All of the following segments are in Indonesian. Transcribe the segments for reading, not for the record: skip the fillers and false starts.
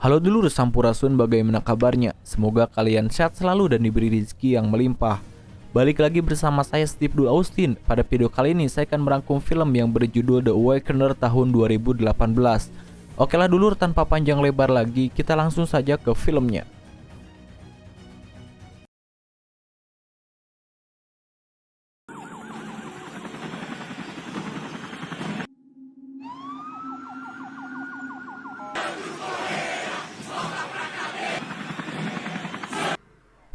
Halo dulur Sampurasun, bagaimana kabarnya? Semoga kalian sehat selalu dan diberi rezeki yang melimpah. Balik lagi bersama saya Steve Dul Austin. Pada video kali ini saya akan merangkum film yang berjudul The Awakener tahun 2018. Oke lah dulur, tanpa panjang lebar lagi, kita langsung saja ke filmnya.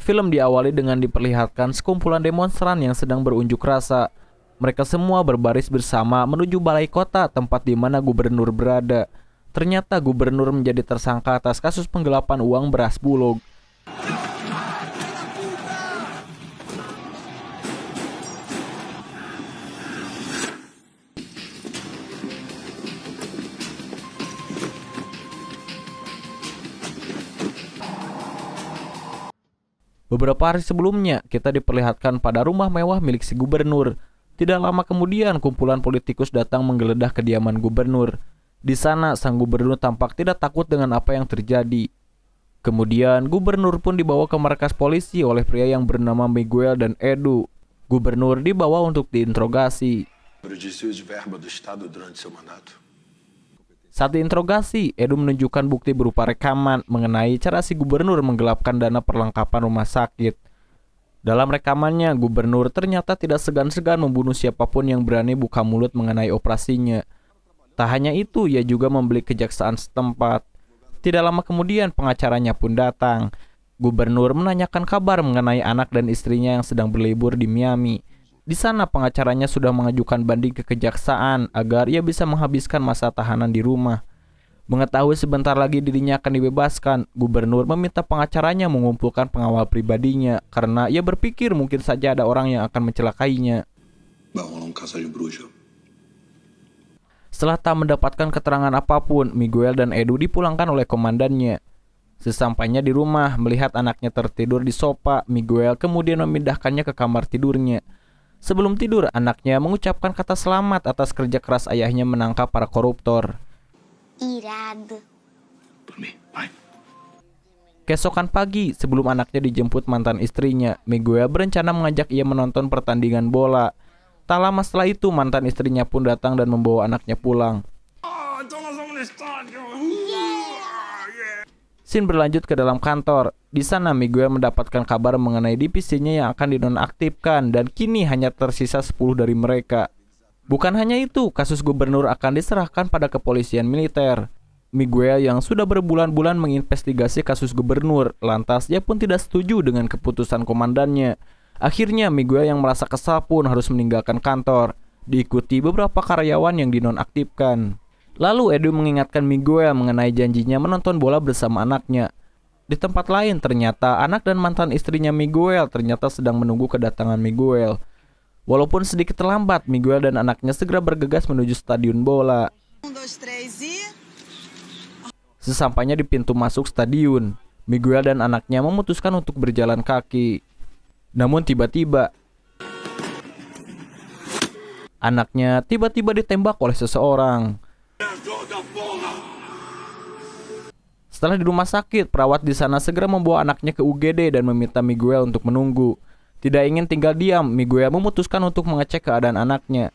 Film diawali dengan diperlihatkan sekumpulan demonstran yang sedang berunjuk rasa. Mereka semua berbaris bersama menuju balai kota, tempat di mana gubernur berada. Ternyata gubernur menjadi tersangka atas kasus penggelapan uang beras Bulog. Beberapa hari sebelumnya, kita diperlihatkan pada rumah mewah milik si gubernur. Tidak lama kemudian, kumpulan politikus datang menggeledah kediaman gubernur. Di sana, sang gubernur tampak tidak takut dengan apa yang terjadi. Kemudian, gubernur pun dibawa ke markas polisi oleh pria yang bernama Miguel dan Edu. Gubernur dibawa untuk diinterogasi. Saat diinterogasi, Edu menunjukkan bukti berupa rekaman mengenai cara si gubernur menggelapkan dana perlengkapan rumah sakit. Dalam rekamannya, gubernur ternyata tidak segan-segan membunuh siapapun yang berani buka mulut mengenai operasinya. Tak hanya itu, ia juga membeli kejaksaan setempat. Tidak lama kemudian, pengacaranya pun datang. Gubernur menanyakan kabar mengenai anak dan istrinya yang sedang berlibur di Miami. Di sana pengacaranya sudah mengajukan banding ke kejaksaan agar ia bisa menghabiskan masa tahanan di rumah. Mengetahui sebentar lagi dirinya akan dibebaskan, gubernur meminta pengacaranya mengumpulkan pengawal pribadinya karena ia berpikir mungkin saja ada orang yang akan mencelakainya. Setelah tak mendapatkan keterangan apapun, Miguel dan Edu dipulangkan oleh komandannya. Sesampainya di rumah, melihat anaknya tertidur di sofa, Miguel kemudian memindahkannya ke kamar tidurnya. Sebelum tidur, anaknya mengucapkan kata selamat atas kerja keras ayahnya menangkap para koruptor. Irado. Keesokan pagi, sebelum anaknya dijemput mantan istrinya, Miguel berencana mengajak ia menonton pertandingan bola. Tak lama setelah itu, mantan istrinya pun datang dan membawa anaknya pulang. Scene berlanjut ke dalam kantor. Di sana Miguel mendapatkan kabar mengenai divisinya yang akan dinonaktifkan dan kini hanya tersisa 10 dari mereka. Bukan hanya itu, kasus gubernur akan diserahkan pada kepolisian militer. Miguel yang sudah berbulan-bulan menginvestigasi kasus gubernur, lantas ia pun tidak setuju dengan keputusan komandannya. Akhirnya Miguel yang merasa kesal pun harus meninggalkan kantor, diikuti beberapa karyawan yang dinonaktifkan. Lalu Edu mengingatkan Miguel mengenai janjinya menonton bola bersama anaknya. Di tempat lain ternyata anak dan mantan istrinya Miguel ternyata sedang menunggu kedatangan Miguel. Walaupun sedikit terlambat, Miguel dan anaknya segera bergegas menuju stadion bola. Sesampainya di pintu masuk stadion, Miguel dan anaknya memutuskan untuk berjalan kaki. Namun tiba-tiba, anaknya tiba-tiba ditembak oleh seseorang. Setelah di rumah sakit, perawat di sana segera membawa anaknya ke UGD dan meminta Miguel untuk menunggu. Tidak ingin tinggal diam, Miguel memutuskan untuk mengecek keadaan anaknya.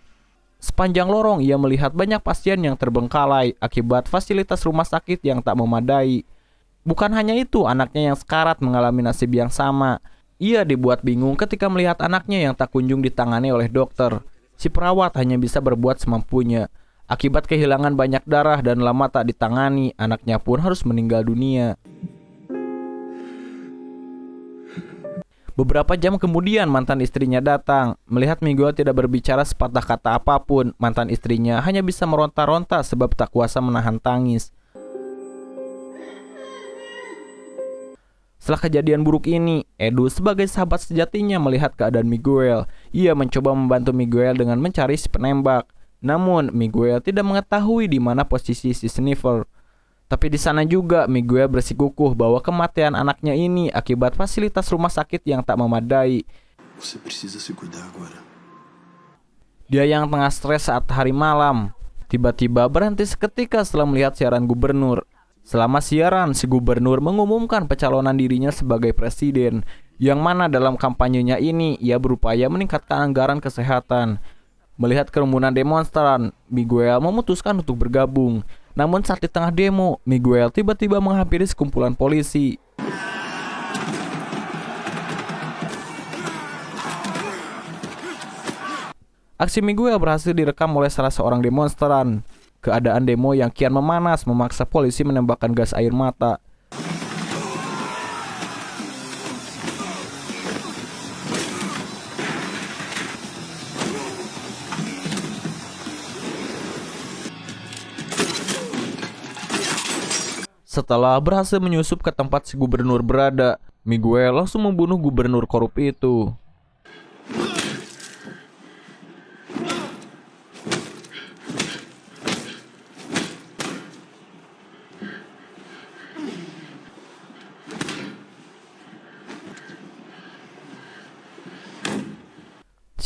Sepanjang lorong, ia melihat banyak pasien yang terbengkalai akibat fasilitas rumah sakit yang tak memadai. Bukan hanya itu, anaknya yang sekarat mengalami nasib yang sama. Ia dibuat bingung ketika melihat anaknya yang tak kunjung ditangani oleh dokter. Si perawat hanya bisa berbuat semampunya. Akibat kehilangan banyak darah dan lama tak ditangani, anaknya pun harus meninggal dunia. Beberapa jam kemudian mantan istrinya datang. Melihat Miguel tidak berbicara sepatah kata apapun, mantan istrinya hanya bisa meronta-ronta sebab tak kuasa menahan tangis. Setelah kejadian buruk ini, Edu sebagai sahabat sejatinya melihat keadaan Miguel. Ia mencoba membantu Miguel dengan mencari si penembak. Namun, Miguel tidak mengetahui di mana posisi si sniffer. Tapi di sana juga, Miguel bersikukuh bahwa kematian anaknya ini akibat fasilitas rumah sakit yang tak memadai. Dia yang tengah stres saat hari malam, tiba-tiba berhenti seketika setelah melihat siaran gubernur. Selama siaran, si gubernur mengumumkan pencalonan dirinya sebagai presiden, yang mana dalam kampanyenya ini ia berupaya meningkatkan anggaran kesehatan. Melihat kerumunan demonstran, Miguel memutuskan untuk bergabung. Namun saat di tengah demo, Miguel tiba-tiba menghampiri sekumpulan polisi. Aksi Miguel berhasil direkam oleh salah seorang demonstran. Keadaan demo yang kian memanas memaksa polisi menembakkan gas air mata. Setelah berhasil menyusup ke tempat si gubernur berada, Miguel langsung membunuh gubernur korup itu.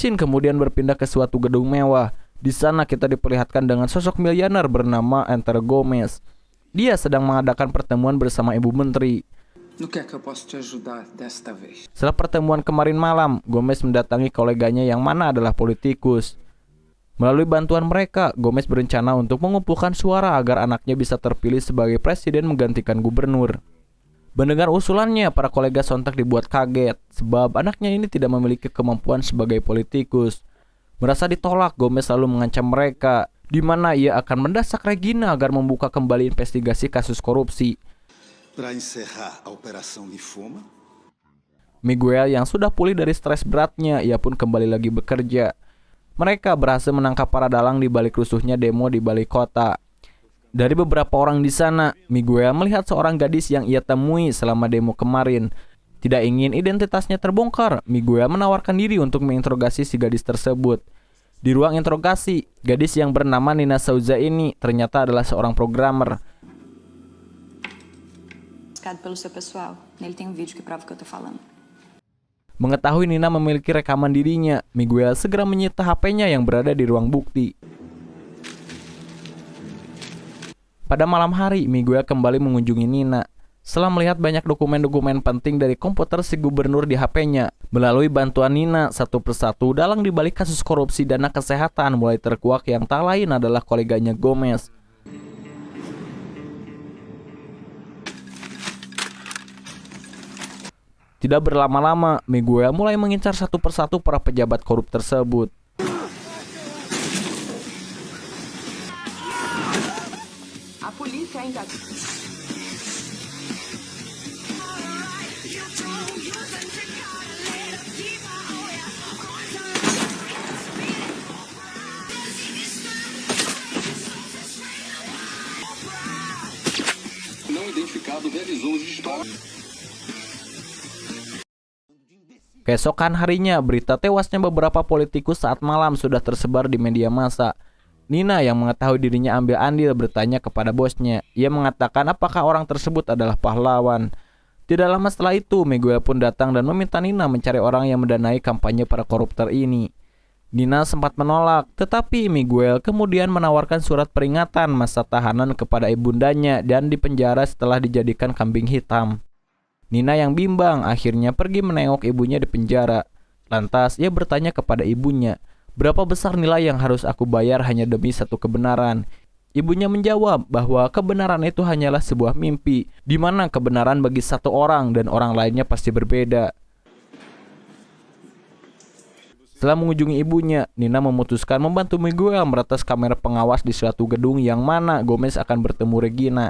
Scene kemudian berpindah ke suatu gedung mewah. Di sana kita diperlihatkan dengan sosok miliuner bernama Enter Gomez. Dia sedang mengadakan pertemuan bersama ibu menteri. Setelah pertemuan kemarin malam, Gomez mendatangi koleganya yang mana adalah politikus. Melalui bantuan mereka, Gomez berencana untuk mengumpulkan suara agar anaknya bisa terpilih sebagai presiden menggantikan gubernur. Mendengar usulannya, para kolega sontak dibuat kaget, sebab anaknya ini tidak memiliki kemampuan sebagai politikus. Merasa ditolak, Gomez lalu mengancam mereka, di mana ia akan mendesak Regina agar membuka kembali investigasi kasus korupsi. Miguel yang sudah pulih dari stres beratnya, ia pun kembali lagi bekerja. Mereka berhasil menangkap para dalang di balik rusuhnya demo di balik kota. Dari beberapa orang di sana, Miguel melihat seorang gadis yang ia temui selama demo kemarin. Tidak ingin identitasnya terbongkar, Miguel menawarkan diri untuk menginterogasi si gadis tersebut. Di ruang interogasi, gadis yang bernama Nina Souza ini ternyata adalah seorang programmer. Mengetahui Nina memiliki rekaman dirinya, Miguel segera menyita HP-nya yang berada di ruang bukti. Pada malam hari, Miguel kembali mengunjungi Nina. Setelah melihat banyak dokumen-dokumen penting dari komputer si gubernur di HP-nya, melalui bantuan Nina, satu persatu dalang di balik kasus korupsi dana kesehatan mulai terkuak yang tak lain adalah koleganya Gomez. Tidak berlama-lama, Miguel mulai mengincar satu persatu para pejabat korup tersebut. Keesokan harinya, berita tewasnya beberapa politikus saat malam sudah tersebar di media massa. Nina yang mengetahui dirinya ambil andil bertanya kepada bosnya. Ia mengatakan apakah orang tersebut adalah pahlawan. Tidak lama setelah itu, Miguel pun datang dan meminta Nina mencari orang yang mendanai kampanye para koruptor ini. Nina sempat menolak, tetapi Miguel kemudian menawarkan surat peringatan masa tahanan kepada ibundanya dan dipenjara setelah dijadikan kambing hitam. Nina yang bimbang akhirnya pergi menengok ibunya di penjara. Lantas ia bertanya kepada ibunya, berapa besar nilai yang harus aku bayar hanya demi satu kebenaran? Ibunya menjawab bahwa kebenaran itu hanyalah sebuah mimpi, di mana kebenaran bagi satu orang dan orang lainnya pasti berbeda. Setelah mengunjungi ibunya, Nina memutuskan membantu Miguel meretas kamera pengawas di suatu gedung yang mana Gomez akan bertemu Regina.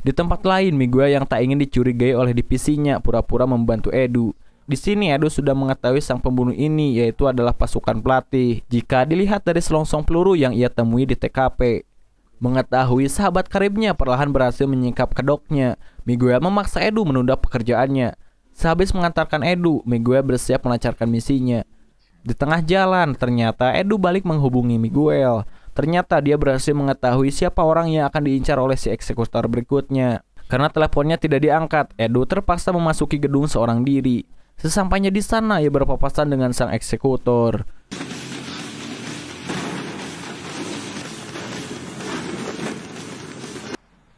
Di tempat lain, Miguel yang tak ingin dicurigai oleh divisinya pura-pura membantu Edu. Di sini Edu sudah mengetahui sang pembunuh ini yaitu adalah pasukan pelatih jika dilihat dari selongsong peluru yang ia temui di TKP. Mengetahui sahabat karibnya perlahan berhasil menyingkap kedoknya, Miguel memaksa Edu menunda pekerjaannya. Sehabis mengantarkan Edu, Miguel bersiap melancarkan misinya. Di tengah jalan, ternyata Edu balik menghubungi Miguel. Ternyata dia berhasil mengetahui siapa orang yang akan diincar oleh si eksekutor berikutnya. Karena teleponnya tidak diangkat, Edu terpaksa memasuki gedung seorang diri. Sesampainya di sana, ia berpapasan dengan sang eksekutor.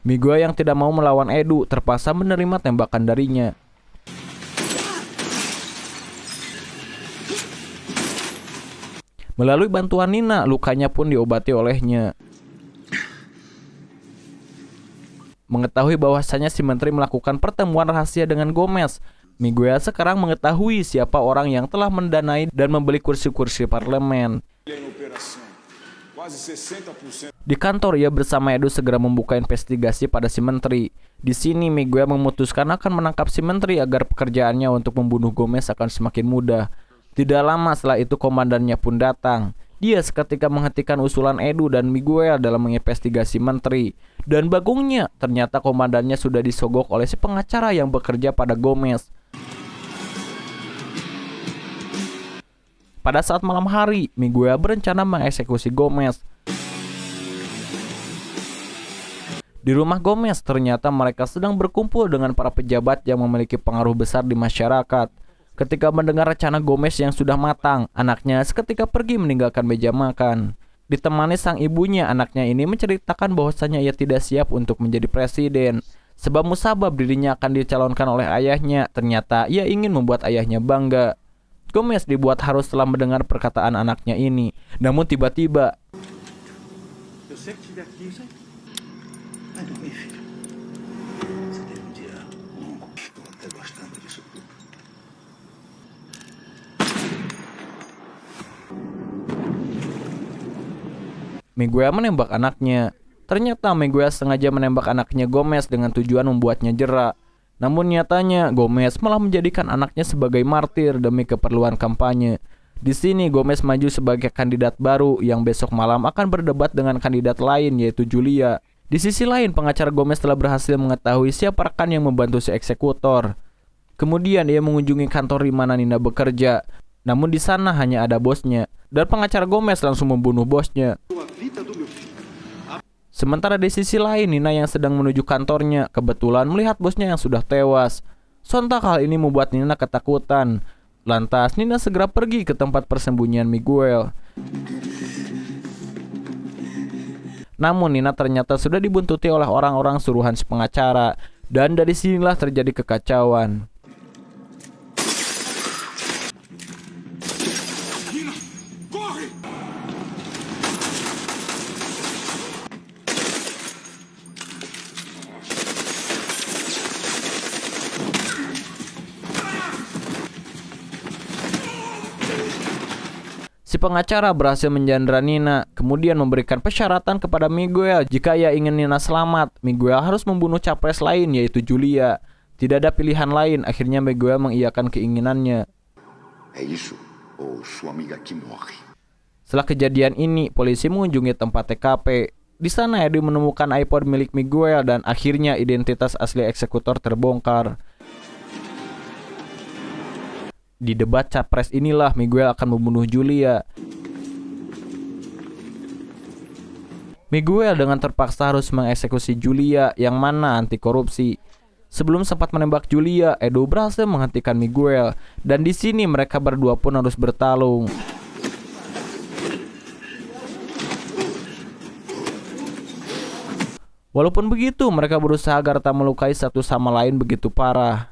Miguel yang tidak mau melawan Edu terpaksa menerima tembakan darinya. Melalui bantuan Nina, lukanya pun diobati olehnya. Mengetahui bahwasannya si menteri melakukan pertemuan rahasia dengan Gomez, Miguel sekarang mengetahui siapa orang yang telah mendanai dan membeli kursi-kursi parlemen. Di kantor, ia bersama Edu segera membuka investigasi pada si menteri. Di sini, Miguel memutuskan akan menangkap si menteri agar pekerjaannya untuk membunuh Gomez akan semakin mudah. Tidak lama setelah itu, komandannya pun datang. Dia seketika menghentikan usulan Edu dan Miguel dalam menginvestigasi menteri. Dan bagongnya, ternyata komandannya sudah disogok oleh si pengacara yang bekerja pada Gomez. Pada saat malam hari, Miguel berencana mengeksekusi Gomez. Di rumah Gomez, ternyata mereka sedang berkumpul dengan para pejabat yang memiliki pengaruh besar di masyarakat. Ketika mendengar rencana Gomez yang sudah matang, anaknya seketika pergi meninggalkan meja makan. Ditemani sang ibunya, anaknya ini menceritakan bahwasanya ia tidak siap untuk menjadi presiden. Sebab musabab dirinya akan dicalonkan oleh ayahnya, ternyata ia ingin membuat ayahnya bangga. Gomez dibuat harus setelah mendengar perkataan anaknya ini. Namun tiba-tiba Miguel menembak anaknya. Ternyata Miguel sengaja menembak anaknya Gomez dengan tujuan membuatnya jera. Namun nyatanya Gomez malah menjadikan anaknya sebagai martir demi keperluan kampanye. Di sini Gomez maju sebagai kandidat baru yang besok malam akan berdebat dengan kandidat lain yaitu Julia. Di sisi lain, pengacara Gomez telah berhasil mengetahui siapa rekan yang membantu si eksekutor. Kemudian ia mengunjungi kantor di mana Nina bekerja. Namun di sana hanya ada bosnya, dan pengacara Gomez langsung membunuh bosnya. Sementara di sisi lain, Nina yang sedang menuju kantornya kebetulan melihat bosnya yang sudah tewas. Sontak hal ini membuat Nina ketakutan. Lantas Nina segera pergi ke tempat persembunyian Miguel. Namun Nina ternyata sudah dibuntuti oleh orang-orang suruhan si pengacara. Dan dari sinilah terjadi kekacauan. Si pengacara berhasil menjandera Nina, kemudian memberikan persyaratan kepada Miguel jika ia ingin Nina selamat. Miguel harus membunuh capres lain yaitu Julia. Tidak ada pilihan lain, akhirnya Miguel mengiyakan keinginannya. Setelah kejadian ini, polisi mengunjungi tempat TKP. Di sana Edu menemukan iPod milik Miguel dan akhirnya identitas asli eksekutor terbongkar. Di debat capres inilah Miguel akan membunuh Julia. Miguel dengan terpaksa harus mengeksekusi Julia yang mana anti korupsi. Sebelum sempat menembak Julia, Edu berhasil menghentikan Miguel. Dan di sini mereka berdua pun harus bertarung. Walaupun begitu, mereka berusaha agar tak melukai satu sama lain begitu parah.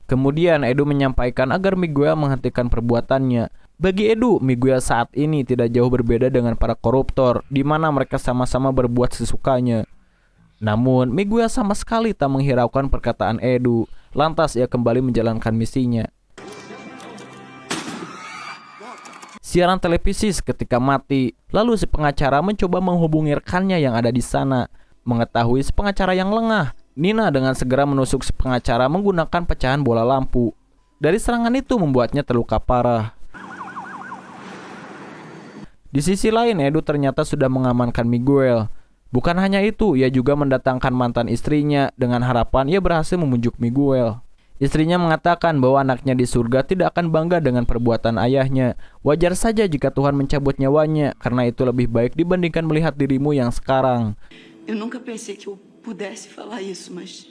Kemudian Edu menyampaikan agar Miguel menghentikan perbuatannya. Bagi Edu, Miguel saat ini tidak jauh berbeda dengan para koruptor, di mana mereka sama-sama berbuat sesukanya. Namun, Miguel sama sekali tak menghiraukan perkataan Edu. Lantas ia kembali menjalankan misinya. Siaran televisi seketika mati. Lalu si pengacara mencoba menghubungi rekannya yang ada di sana. Mengetahui si pengacara yang lengah, Nina dengan segera menusuk si pengacara menggunakan pecahan bola lampu. Dari serangan itu membuatnya terluka parah. Di sisi lain, Edu ternyata sudah mengamankan Miguel. Bukan hanya itu, ia juga mendatangkan mantan istrinya dengan harapan ia berhasil membujuk Miguel. Istrinya mengatakan bahwa anaknya di surga tidak akan bangga dengan perbuatan ayahnya. Wajar saja jika Tuhan mencabut nyawanya, karena itu lebih baik dibandingkan melihat dirimu yang sekarang. Eu nunca pensei que eu pudesse falar isso, mas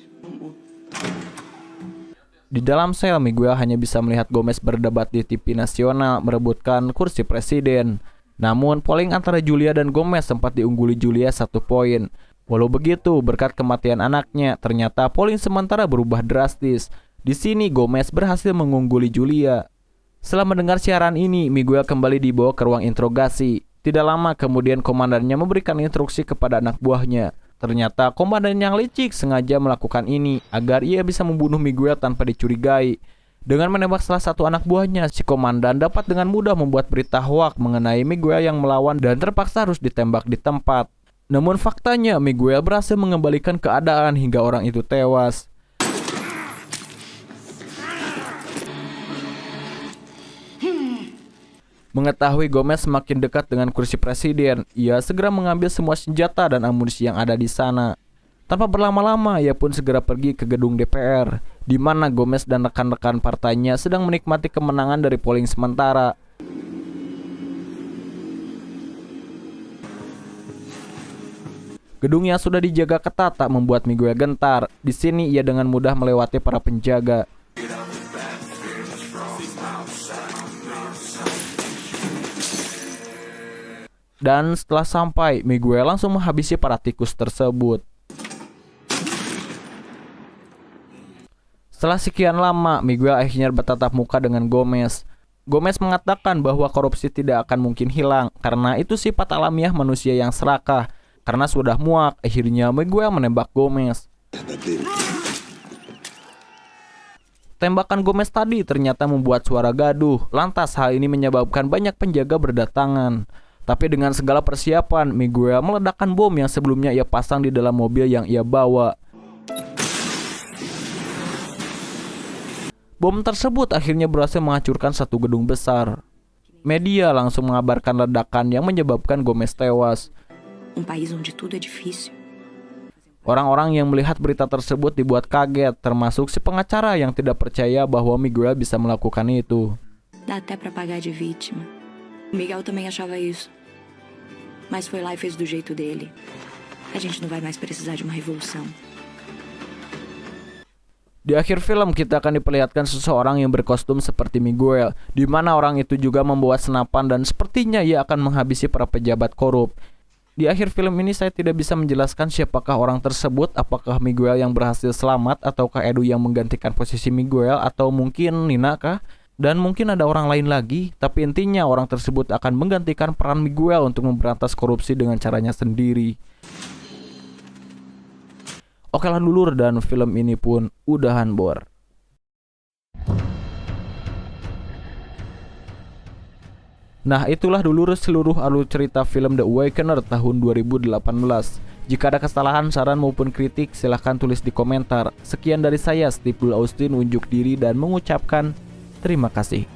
Di dalam sel, Miguel hanya bisa melihat Gomez berdebat di TV nasional merebutkan kursi presiden. Namun, polling antara Julia dan Gomez sempat diungguli Julia 1 poin. Walau begitu, berkat kematian anaknya, ternyata polling sementara berubah drastis. Di sini Gomez berhasil mengungguli Julia. Setelah mendengar siaran ini, Miguel kembali dibawa ke ruang interogasi. Tidak lama kemudian komandannya memberikan instruksi kepada anak buahnya. Ternyata komandan yang licik sengaja melakukan ini agar ia bisa membunuh Miguel tanpa dicurigai. Dengan menembak salah satu anak buahnya, si komandan dapat dengan mudah membuat berita hoak mengenai Miguel yang melawan dan terpaksa harus ditembak di tempat. Namun faktanya Miguel berhasil mengembalikan keadaan hingga orang itu tewas. Mengetahui Gomez semakin dekat dengan kursi presiden, ia segera mengambil semua senjata dan amunisi yang ada di sana. Tanpa berlama-lama, ia pun segera pergi ke gedung DPR, di mana Gomez dan rekan-rekan partainya sedang menikmati kemenangan dari polling sementara. Gedung yang sudah dijaga ketat tak membuat Miguel gentar. Di sini ia dengan mudah melewati para penjaga. Dan setelah sampai, Miguel langsung menghabisi para tikus tersebut. Setelah sekian lama, Miguel akhirnya bertatap muka dengan Gomez. Gomez mengatakan bahwa korupsi tidak akan mungkin hilang karena itu sifat alamiah manusia yang serakah. Karena sudah muak, akhirnya Miguel menembak Gomez. Tembakan Gomez tadi ternyata membuat suara gaduh. Lantas hal ini menyebabkan banyak penjaga berdatangan. Tapi dengan segala persiapan, Miguel meledakkan bom yang sebelumnya ia pasang di dalam mobil yang ia bawa. Bom tersebut akhirnya berhasil menghancurkan satu gedung besar. Media langsung mengabarkan ledakan yang menyebabkan Gomez tewas. País onde tudo é difícil. Orang-orang yang melihat berita tersebut dibuat kaget, termasuk si pengacara yang tidak percaya bahwa Miguel bisa melakukan itu. Dá até pra pagar de vítima. O Miguel também achava isso. Mas foi lá e fez do jeito dele. A gente não vai mais precisar de uma revolução. Di akhir film kita akan diperlihatkan seseorang yang berkostum seperti Miguel, di mana orang itu juga membawa senapan dan sepertinya ia akan menghabisi para pejabat korup. Di akhir film ini saya tidak bisa menjelaskan siapakah orang tersebut, apakah Miguel yang berhasil selamat ataukah Edu yang menggantikan posisi Miguel atau mungkin Nina kah? Dan mungkin ada orang lain lagi, tapi intinya orang tersebut akan menggantikan peran Miguel untuk memberantas korupsi dengan caranya sendiri. Oke lah dulur, dan film ini pun udahan bor. Nah itulah dulur seluruh alur cerita film The Awakener tahun 2018. Jika ada kesalahan, saran maupun kritik silahkan tulis di komentar. Sekian dari saya, Steve Dul Austin, unjuk diri dan mengucapkan terima kasih.